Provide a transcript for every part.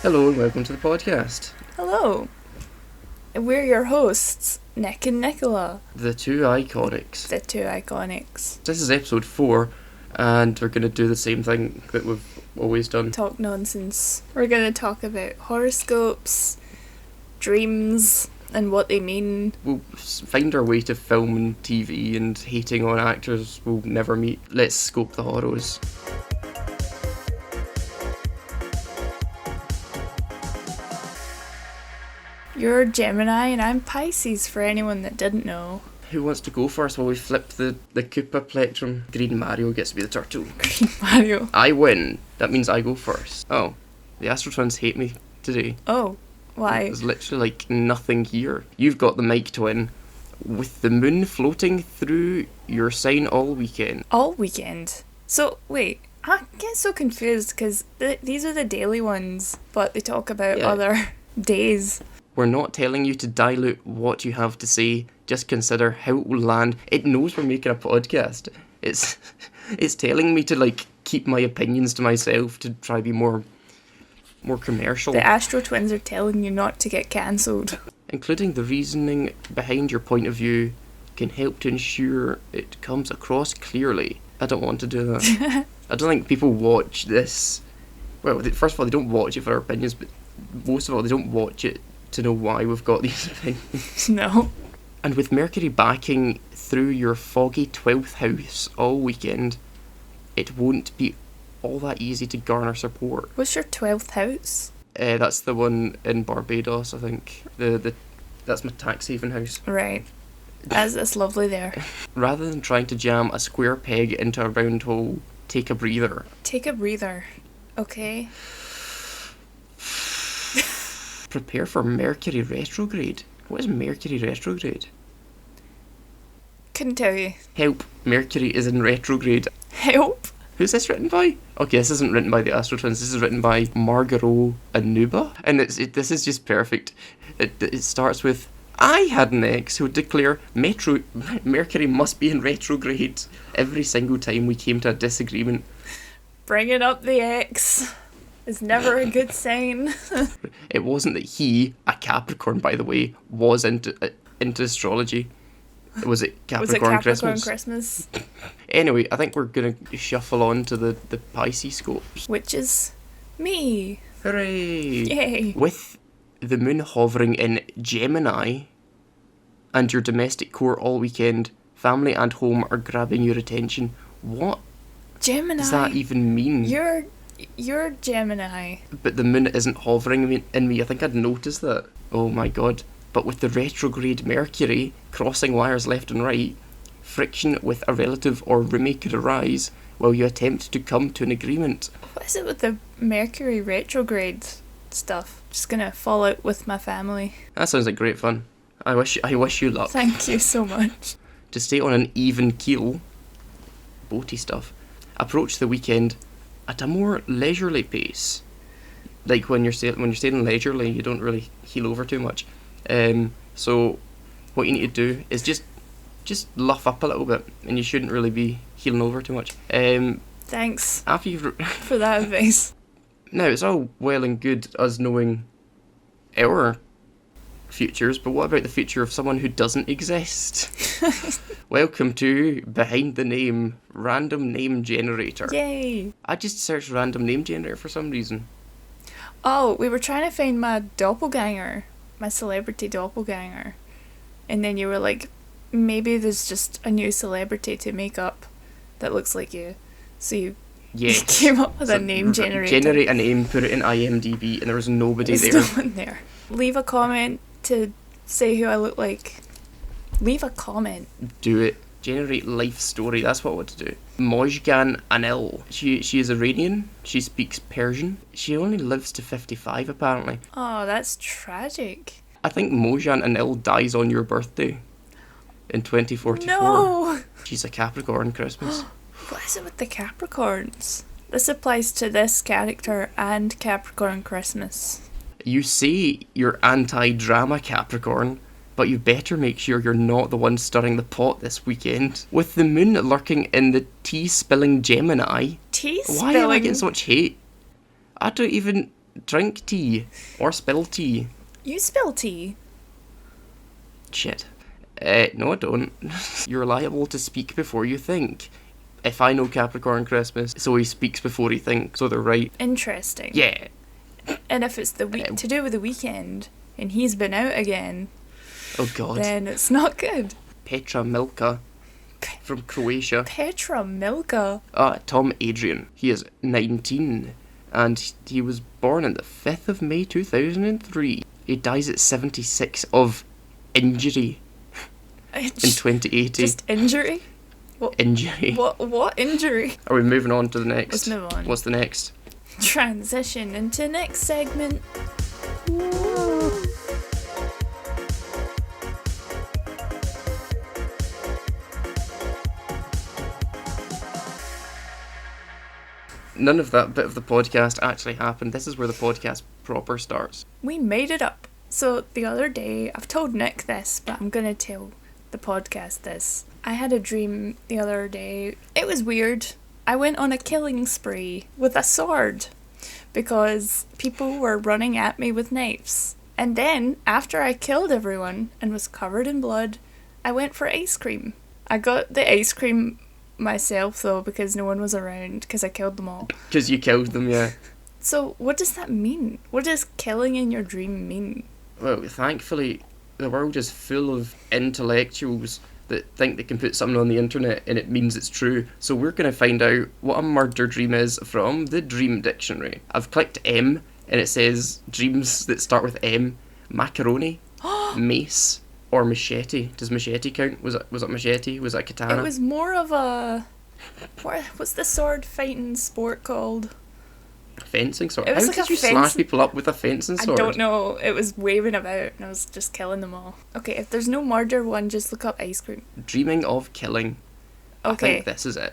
Hello and welcome to the podcast. Hello. We're your hosts, Nick and Nicola, The 2IcoNics. the 2IcoNics. This is episode 4 and we're going to do the same thing that we've always done. Talk nonsense. We're going to talk about horoscopes, dreams, and what they mean. We'll find our way to film and TV, and hating on actors we'll never meet. Let's scope the horos. You're Gemini and I'm Pisces, for anyone that didn't know. Who wants to go first? Well, we flipped the Koopa plectrum. Green Mario gets to be the turtle. Green Mario. I win. That means I go first. Oh, the Astro Twins hate me today. Oh, why? There's literally like nothing here. You've got the mic twin with the moon floating through your sign all weekend. All weekend. So, wait. I get so confused because these are the daily ones, but they talk about other days. We're not telling you to dilute what you have to say. Just consider how it will land. It knows we're making a podcast. It's telling me to like keep my opinions to myself to try to be more commercial. The Astro Twins are telling you not to get cancelled. Including the reasoning behind your point of view can help to ensure it comes across clearly. I don't want to do that. I don't think people watch this. Well, first of all, they don't watch it for our opinions, but most of all, they don't watch it to know why we've got these opinions. No. And with Mercury backing through your foggy 12th house all weekend, it won't be all that easy to garner support. What's your 12th house? That's the one in Barbados, I think. That's my tax haven house. Right. That's lovely there. Rather than trying to jam a square peg into a round hole, take a breather. Take a breather. Okay. Prepare for Mercury retrograde. What is Mercury retrograde? Couldn't tell you. Help, Mercury is in retrograde. Help. Who's this written by? Okay, this isn't written by the Astro Twins. This is written by Margaro Anuba. And this is just perfect. It starts with, I had an ex who would declare Mercury must be in retrograde every single time we came to a disagreement. Bringing up the ex is never a good sign. It wasn't that he, a Capricorn by the way, was into astrology. Was it Capricorn Christmas? Anyway, I think we're going to shuffle on to the Pisces scopes. Which is me. Hooray! Yay. With the moon hovering in Gemini and your domestic core all weekend, family and home are grabbing your attention. What Gemini. does that even mean? You're Gemini. But the moon isn't hovering in me. I think I'd noticed that. Oh my god. But with the retrograde Mercury crossing wires left and right, friction with a relative or roomie could arise while you attempt to come to an agreement. What is it with the Mercury retrograde stuff? Just gonna fall out with my family. That sounds like great fun. I wish you luck. Thank you so much. To stay on an even keel, boaty stuff, approach the weekend at a more leisurely pace. Like when you're staying leisurely, you don't really heel over too much. So what you need to do is just luff up a little bit, and you shouldn't really be heeling over too much. Thanks After you've for that advice. Now, it's all well and good us knowing our futures, but what about the future of someone who doesn't exist? Welcome to Behind the Name, Random Name Generator. Yay! I just searched Random Name Generator for some reason. Oh, we were trying to find my doppelganger, my celebrity doppelganger. And then you were like, maybe there's just a new celebrity to make up that looks like you. So you came up with a name generator. Generate a name, put it in IMDb, and there was nobody There's there. no one there. Leave a comment to say who I look like. Leave a comment. Do it. Generate life story. That's what I want to do. Mojgan Anil. She is Iranian. She speaks Persian. She only lives to 55 apparently. Oh, that's tragic. I think Mojgan Anil dies on your birthday in 2044. No! She's a Capricorn Christmas. What is it with the Capricorns? This applies to this character and Capricorn Christmas. You say you're anti-drama Capricorn, but you better make sure you're not the one stirring the pot this weekend. With the moon lurking in the tea-spilling Gemini. Tea spilling? Why am I getting so much hate? I don't even drink tea or spill tea. You spill tea. Shit. No, I don't. You're liable to speak before you think. If I know Capricorn Christmas, so he speaks before he thinks, so they're right. Interesting. Yeah. And if it's the week to do with the weekend, and he's been out again, Oh God. then it's not good. Petra Milka from Croatia. Petra Milka. Tom Adrian. He is 19, and he was born on the 5th of May 2003. He dies at 76 of injury in 2080. Just injury? What, Injury. What injury? Are we moving on to the next? Let's move on. What's the next? Transition into next segment. None of that bit of the podcast actually happened. This is where the podcast proper starts. We made it up. So the other day, I've told Nick this, but I'm going to tell the podcast this. I had a dream the other day. It was weird. I went on a killing spree with a sword because people were running at me with knives. And then, after I killed everyone and was covered in blood, I went for ice cream. I got the ice cream myself though because no one was around because I killed them all. Because you killed them, yeah. So what does that mean? What does killing in your dream mean? Well, thankfully, the world is full of intellectuals that think they can put something on the internet and it means it's true. So we're going to find out what a murder dream is from the Dream Dictionary. I've clicked M and it says dreams that start with M. Macaroni, mace, or machete. Does machete count? Was it machete? Was that katana? It was more of a... What's the sword fighting sport called? Fencing sword. It was How like did a you slash people up with a fencing sword? I don't know. It was waving about and I was just killing them all. Okay, if there's no murder one, just look up ice cream. Dreaming of killing. I Okay. think this is it.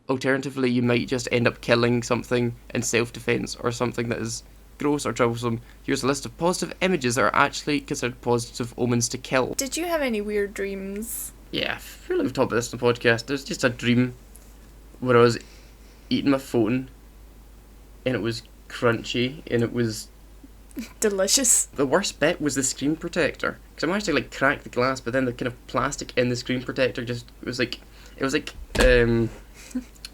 Alternatively, you might just end up killing something in self-defense or something that is gross or troublesome. Here's a list of positive images that are actually considered positive omens to kill. Did you have any weird dreams? Yeah, I feel like we've talked about this in the podcast. There's just a dream where I was eating my phone and it was crunchy and it was... Delicious. The worst bit was the screen protector. Because I managed to like crack the glass, but then the kind of plastic in the screen protector just... It was like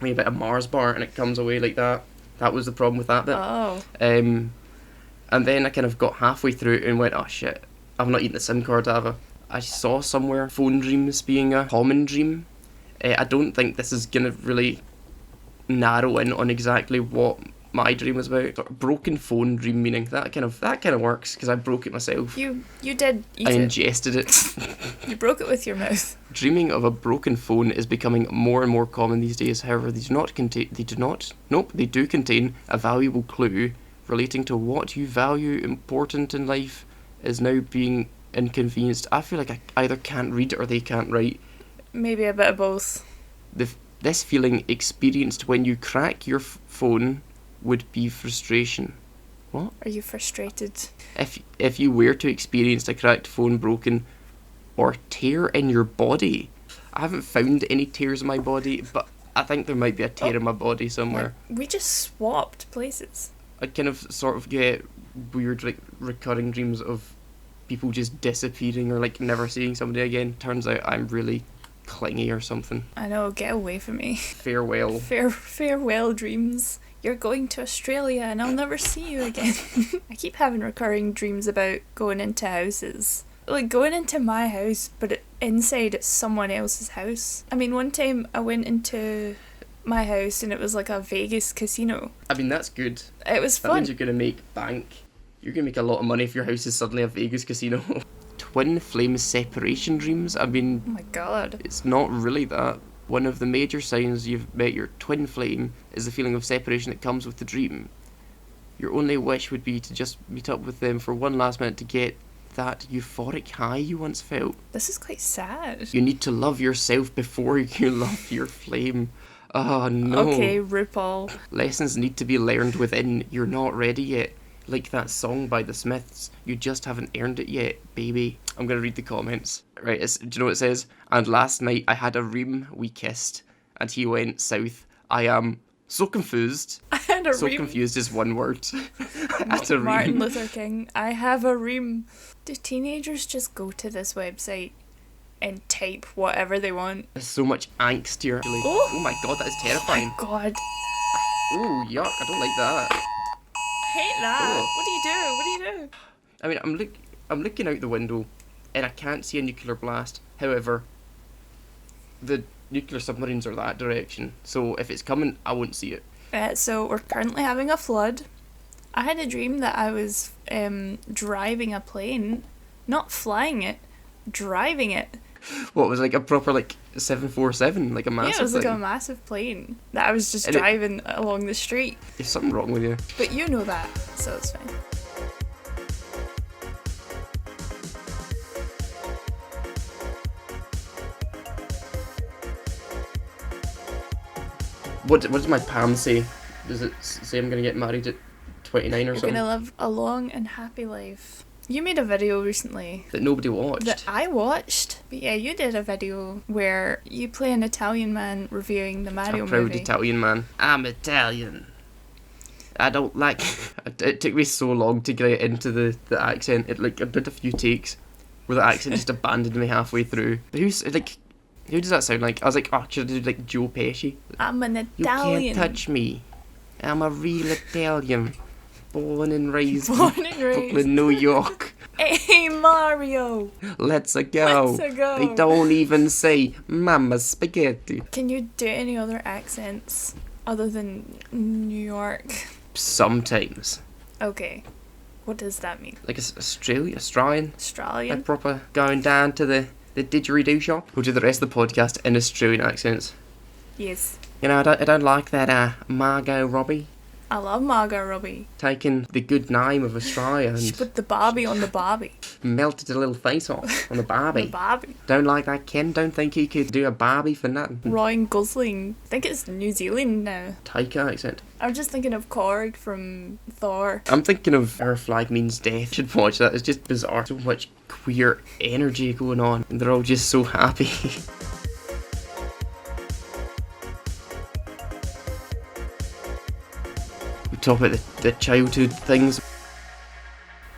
maybe a bit of Mars bar and it comes away like that. That was the problem with that bit. Oh. And then I kind of got halfway through it and went, oh shit, I've not eaten the SIM card, have I? I saw somewhere phone dreams being a common dream. I don't think this is going to really narrow in on exactly what my dream was about. Sort of broken phone dream meaning. That kind of works because I broke it myself. You did eat I it. ingested it. You broke it with your mouth. Dreaming of a broken phone is becoming more and more common these days. However, they do contain a valuable clue relating to what you value important in life is now being inconvenienced. I feel like I either can't read or they can't write. Maybe a bit of both. This feeling experienced when you crack your phone would be frustration. What? Are you frustrated? If you were to experience a cracked phone broken or tear in your body. I haven't found any tears in my body, but I think there might be a tear in my body somewhere. We just swapped places. I kind of sort of get weird like recurring dreams of people just disappearing or like never seeing somebody again. Turns out I'm really clingy or something. I know, get away from me. Farewell. Farewell dreams. You're going to Australia and I'll never see you again. I keep having recurring dreams about going into houses. Like going into my house, but inside it's someone else's house. I mean, one time I went into my house and it was like a Vegas casino. I mean, that's good. It was That fun. means you're going to make bank. You're going to make a lot of money if your house is suddenly a Vegas casino. Twin flame separation dreams. I mean, Oh my god. it's not really that. One of the major signs you've met your twin flame is the feeling of separation that comes with the dream. Your only wish would be to just meet up with them for one last minute to get that euphoric high you once felt. This is quite sad. You need to love yourself before you love your flame. Oh no. Okay, RuPaul. Lessons need to be learned within. You're not ready yet. Like that song by the Smiths. You just haven't earned it yet, baby. I'm going to read the comments. Right, do you know what it says? And last night I had a ream, we kissed. And he went south. I am So confused. I had a So ream. confused is one word. That's a Martin ream. Luther King. I have a ream. Do teenagers just go to this website and type whatever they want? There's so much angst here. Oh. Oh my god, that is terrifying. God. Ooh, yuck, I don't like that. Hate that. Oh. What do you do? What do you do? I mean, I'm looking out the window, and I can't see a nuclear blast. However, the nuclear submarines are that direction, so if it's coming, I won't see it. So we're currently having a flood. I had a dream that I was driving a plane, not flying it, driving it. What, was like a proper, like, 747, like a massive Yeah, it was like thing? a massive plane that I was just And it- driving along the street. There's something wrong with you. But you know that, so it's fine. What does my Pam say? Does it say I'm going to get married at 29 or You're something? gonna live a long and happy life. You made a video recently That nobody watched. that I watched. But yeah, you did a video where you play an Italian man reviewing the Mario a proud movie. Italian man. I'm Italian. I don't like... It took me so long to get into the accent. I did a few takes where the accent just abandoned me halfway through. But who does that sound like? I was like, oh, should I do like Joe Pesci? I'm an You Italian. can't touch me. I'm a real Italian. Born and raised Born and in raised. Brooklyn, New York. Hey Mario! Let's go. Let's go. They don't even say Mama Spaghetti. Can you do any other accents other than New York? Sometimes. Okay. What does that mean? Like Australian. Like Australian? proper going down to the didgeridoo shop. We'll do the rest of the podcast in Australian accents. Yes. You know, I don't like that Margot Robbie I love Margot Robbie. taking the good name of Australia She and put the Barbie on the Barbie. melted a little face off on the Barbie. The Barbie. Don't like that Ken. Don't think he could do a Barbie for nothing. Ryan Gosling. I think it's New Zealand now. Taika accent. I'm just thinking of Korg from Thor. I'm thinking of Our Flag Means Death. Should watch that. It's just bizarre. So much queer energy going on, and they're all just so happy. We talk about the childhood things.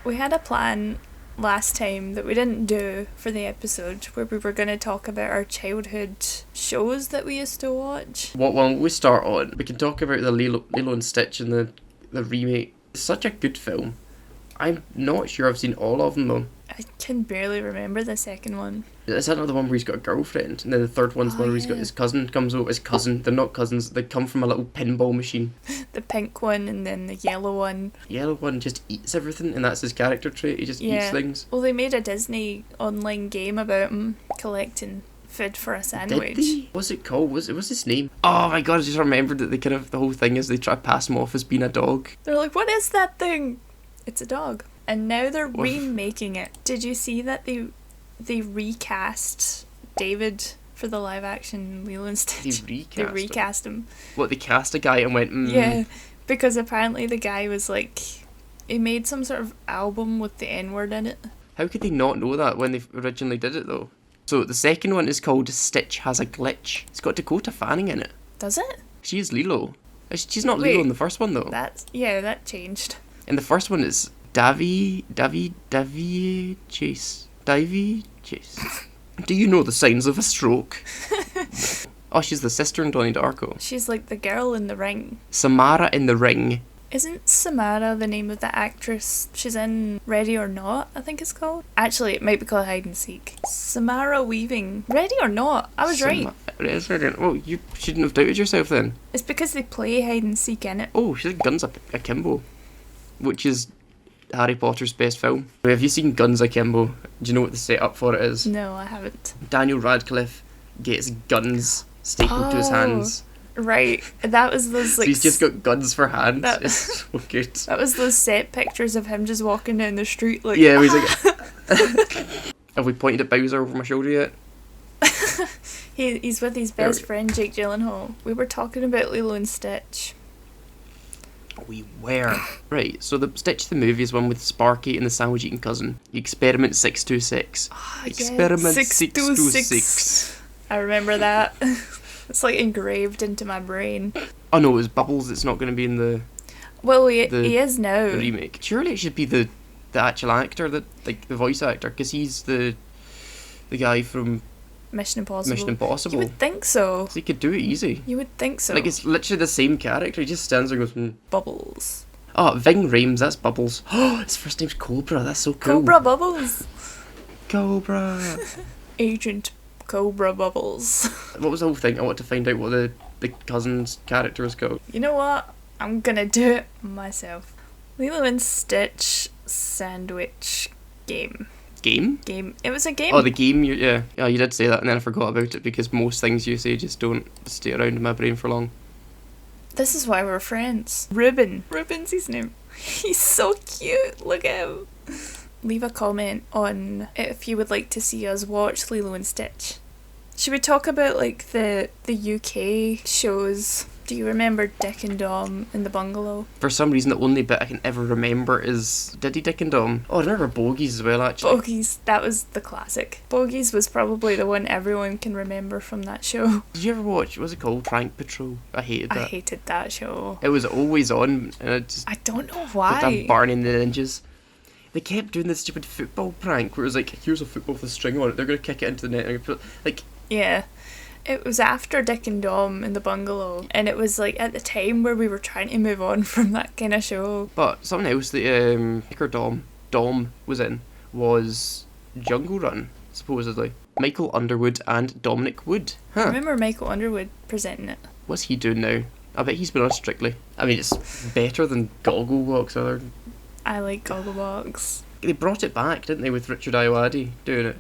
We had a plan last time that we didn't do for the episode where we were going to talk about our childhood shows that we used to watch. What one we start on? We can talk about the Lilo and Stitch and the remake. It's such a good film. I'm not sure I've seen all of them though. I can barely remember the second one. Is that not the one where he's got a girlfriend? And then the third one's the one where he's got his cousin comes over. His cousin, they're not cousins, they come from a little pinball machine. The pink one and then the yellow one. Yellow one just eats everything, and that's his character trait. He just eats Yeah. things. Well, they made a Disney online game about him collecting food for a Did sandwich. they? What's it called? What's his name? Oh my god! I just remembered that the whole thing is they try to pass him off as being a dog. They're like, what is that thing? It's a dog. And now they're What? remaking it. Did you see that they recast David for the live action Lilo and They Stitch? recast. Him. What, they cast a guy and went, Yeah, because apparently the guy was like, he made some sort of album with the N-word in it. How could they not know that when they originally did it though? So the second one is called Stitch Has a Glitch. It's got Dakota Fanning in it. Does it? She is Lilo. She's not Wait. Lilo in the first one though. That changed. In the first one it's Davy Chase. Do you know the signs of a stroke? Oh, she's the sister in Donnie Darko. She's like the girl in the ring. Samara in the Ring. Isn't Samara the name of the actress? She's in Ready or Not, I think it's called. Actually, it might be called Hide and Seek. Samara Weaving. Ready or Not? I was right. Oh, you shouldn't have doubted yourself then. It's because they play Hide and Seek in it. Oh, she's like Guns Akimbo, which is Harry Potter's best film. Have you seen Guns Akimbo? Do you know what the setup for it is? No, I haven't. Daniel Radcliffe gets guns stapled to his hands. Right. That was those So like. he's just got guns for hands. That- It's so good. That was those set pictures of him just walking down the street like. Yeah, he's like. Have we pointed at Bowser over my shoulder yet? He's with his best friend Jake Gyllenhaal. We were talking about Lilo and Stitch. We were. Right, so the Stitch the movie is one with Sparky and the sandwich eating cousin. Experiment 626. Experiment 626. I remember that. It's like engraved into my brain. Oh no, it was Bubbles. It's not going to be in the Well, he The is now. remake. Surely it should be the actual actor, the voice actor, because he's the guy from Mission Impossible. Mission Impossible. You would think so. So he could do it easy. You would think so. Like, it's literally the same character. He just stands there and goes, Bubbles. Oh, Ving Rhames, that's Bubbles. Oh, his first name's Cobra. That's so cool. Cobra Bubbles. Cobra. Agent Cobra Bubbles. What was the whole thing? I want to find out what the cousin's character was called. You know what? I'm gonna do it myself. Lilo and Stitch sandwich game. Game? It was a game. Oh, the game. Yeah, you did say that, and then I forgot about it because most things you say just don't stay around in my brain for long. This is why we're friends. Ruben's his name. He's so cute. Look at him. Leave a comment on if you would like to see us watch Lilo and Stitch. Should we talk about like the UK shows? Do you remember Dick and Dom in the Bungalow? For some reason, the only bit I can ever remember is Diddy, Dick and Dom. Oh, I remember Bogies as well, actually. Bogies, that was the classic. Bogies was probably the one everyone can remember from that show. Did you ever watch, what was it called? Prank Patrol? I hated that. I hated that show. It was always on, and I don't know With why. that Barney and the Ninjas. They kept doing this stupid football prank where it was like, here's a football with a string on it, they're going to kick it into the net. And put, like, Yeah. It was after Dick and Dom in the Bungalow, and it was like at the time where we were trying to move on from that kind of show. but something else that Dick or Dom was in was Jungle Run, supposedly. Michael Underwood and Dominic Wood. I Huh. remember Michael Underwood presenting it. What's he doing now? I bet he's been on Strictly. I mean, it's better than Gogglebox. Other I like Gogglebox. They brought it back, didn't they, with Richard Ayoade doing it?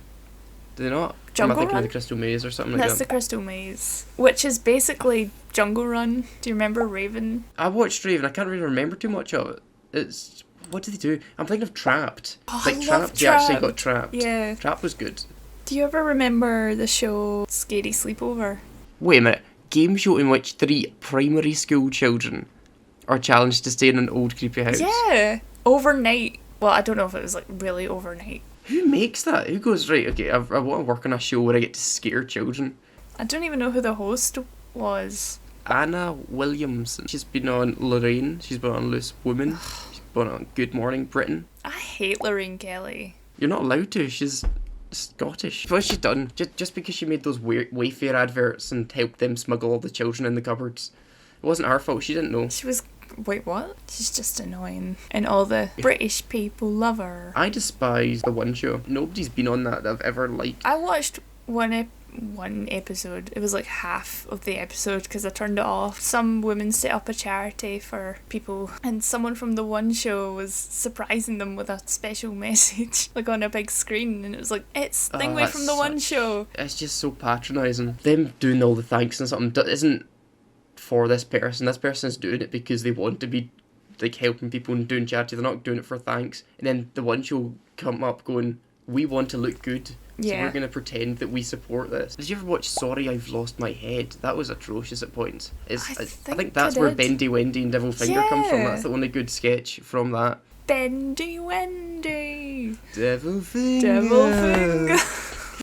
Did they not? Am I Jungle thinking Run? of the Crystal Maze or something like That's that? the Crystal Maze, which is basically Jungle Run. Do you remember Raven? I watched Raven. I can't really remember too much of it. It's what did they do? I'm thinking of Trapped. Oh, like I love Trapped. They actually Trapped. got trapped. Yeah. Trapped was good. Do you ever remember the show Scary Sleepover? Wait a minute. Game show in which 3 primary school children are challenged to stay in an old creepy house. Yeah. Overnight. Well, I don't know if it was like really overnight. Who makes that? Who goes, right, okay, I want to work on a show where I get to scare children. I don't even know who the host was. Anna Williamson. She's been on Lorraine. She's been on Loose Woman. She's been on Good Morning Britain. I hate Lorraine Kelly. You're not allowed to. She's Scottish. What's she done? Just because she made those Wayfair adverts and helped them smuggle all the children in the cupboards. It wasn't her fault. She didn't know. She was... Wait, what? She's just annoying. And all the British people love her. I despise the One Show. Nobody's been on that I've ever liked. I watched one episode. It was like half of the episode because I turned it off. Some women set up a charity for people, and someone from the One Show was surprising them with a special message, like on a big screen, and it was like, it's Stingray that's from the One Show. It's just so patronising. Them doing all the thanks and something isn't for this person. This person's doing it because they want to be like helping people and doing charity. They're not doing it for thanks. And then the One Show come up going, we want to look good. So Yeah. we're going to pretend that we support this. Did you ever watch Sorry I've Lost My Head? That was atrocious at points. I I think think that's where did. Bendy Wendy and Devil Finger comes from. Yeah. That's the only good sketch from that. Bendy Wendy. Devil Finger. Devil Finger.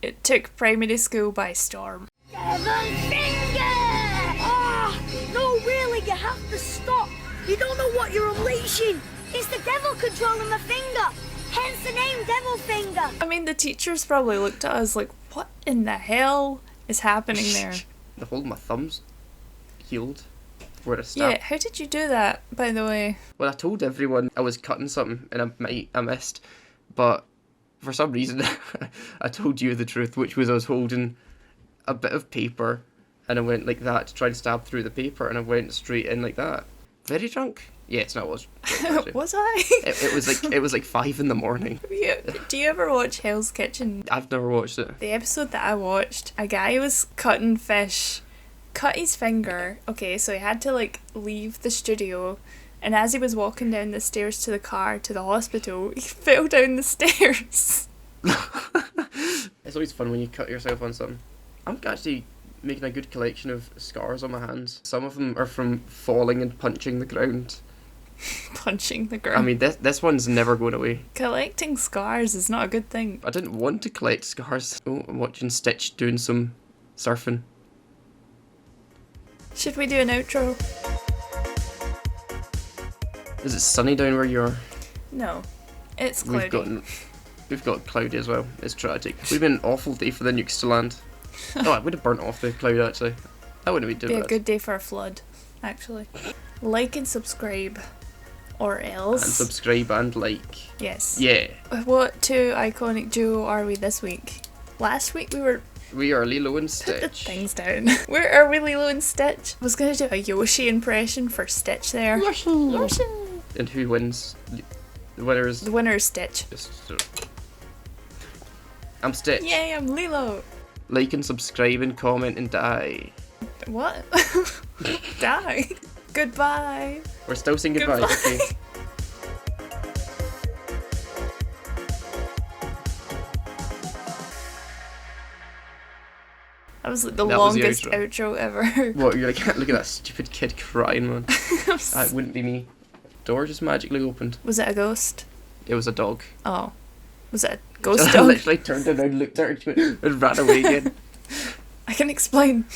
It took primary school by storm. Devil finger! Oh, no, really, you have to stop. You don't know what you're unleashing. It's the devil controlling my finger. Hence the name Devil Finger. I mean, the teachers probably looked at us like, what in the hell is happening there? The whole of my thumb's healed. Where I Yeah, stabbed. how did you do that, by the way? Well, I told everyone I was cutting something and I missed. But for some reason, I told you the truth, which was I was holding a bit of paper and I went like that to try and stab through the paper and I went straight in like that. Very drunk? Yes, no, I was. Was I? It was like 5 in the morning. Do you ever watch Hell's Kitchen? I've never watched it. The episode that I watched, a guy was cutting fish, cut his finger. Okay, so he had to like leave the studio, and as he was walking down the stairs to the car to the hospital, he fell down the stairs. It's always fun when you cut yourself on something. I'm actually making a good collection of scars on my hands. Some of them are from falling and punching the ground. Punching the ground. I mean, this one's never going away. Collecting scars is not a good thing. I didn't want to collect scars. Oh, I'm watching Stitch doing some surfing. Should we do an outro? Is it sunny down where you are? No, it's cloudy. We've got cloudy as well. It's tragic. We've been an awful day for the nukes to land. Oh, I would have burnt off the cloud actually. That wouldn't be too Be bad. a good day for a flood, actually. Like and subscribe, or else. And subscribe and like. Yes. Yeah. What two iconic duo are we this week? Last week we were. We are Lilo and Put the Stitch. things down. Where are we, Lilo and Stitch? I was gonna do a Yoshi impression for Stitch there. Yoshi. And who wins? The winner is. The winner is Stitch. I'm Stitch. Yay, I'm Lilo. Like and subscribe and comment and die. What? Die. Goodbye. We're still saying goodbye. Goodbye. Okay. That was like the That was the longest outro. outro ever. What, you're like, look at that stupid kid crying, man. That wouldn't be me. Door just magically opened. Was it a ghost? It was a dog. Oh. Was it a ghost I dog? literally turned around, looked at her, and ran away again. I can explain.